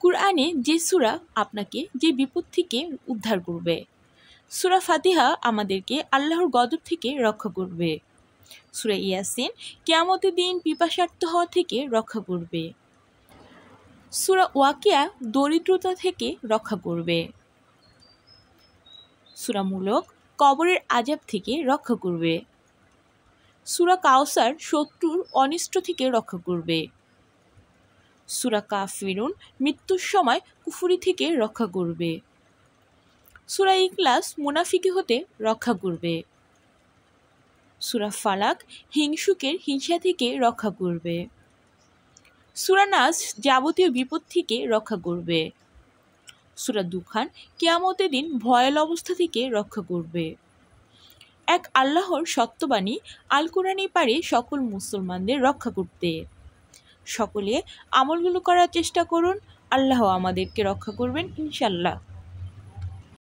কুরআনে যে সূরা আপনাকে যে বিপদ থেকে উদ্ধার করবে। সূরা ফাতিহা আমাদেরকে আল্লাহর গজব থেকে রক্ষা করবে। সূরা ইয়াসিন কিয়ামতের দিন পিপাসার্ত হওয়া থেকে রক্ষা করবে। সূরা ওয়াকিয়া দরিদ্রতা থেকে রক্ষা করবে। সূরা মুলক কবরের আযাব থেকে রক্ষা করবে। সূরা কাউসার শত্রুর অনিষ্ট থেকে রক্ষা করবে। সূরা কাফিরুন মৃত্যুর সময় কুফরি থেকে রক্ষা করবে। সূরা ইখলাস মুনাফিকি হতে রক্ষা করবে। সূরা ফালাক হিংসুকের হিংসা থেকে রক্ষা করবে। সূরা নাস যাবতীয় বিপদ থেকে রক্ষা করবে। সূরা দুখান কিয়ামতের দিন ভয়াল অবস্থা থেকে রক্ষা করবে। এক আল্লাহর সত্যবাণী আল কোরআনই পারে সকল মুসলমানদের রক্ষা করতে। সকলে আমলগুলো করার চেষ্টা করুন। আল্লাহ আমাদেরকে রক্ষা করবেন ইনশাআল্লাহ।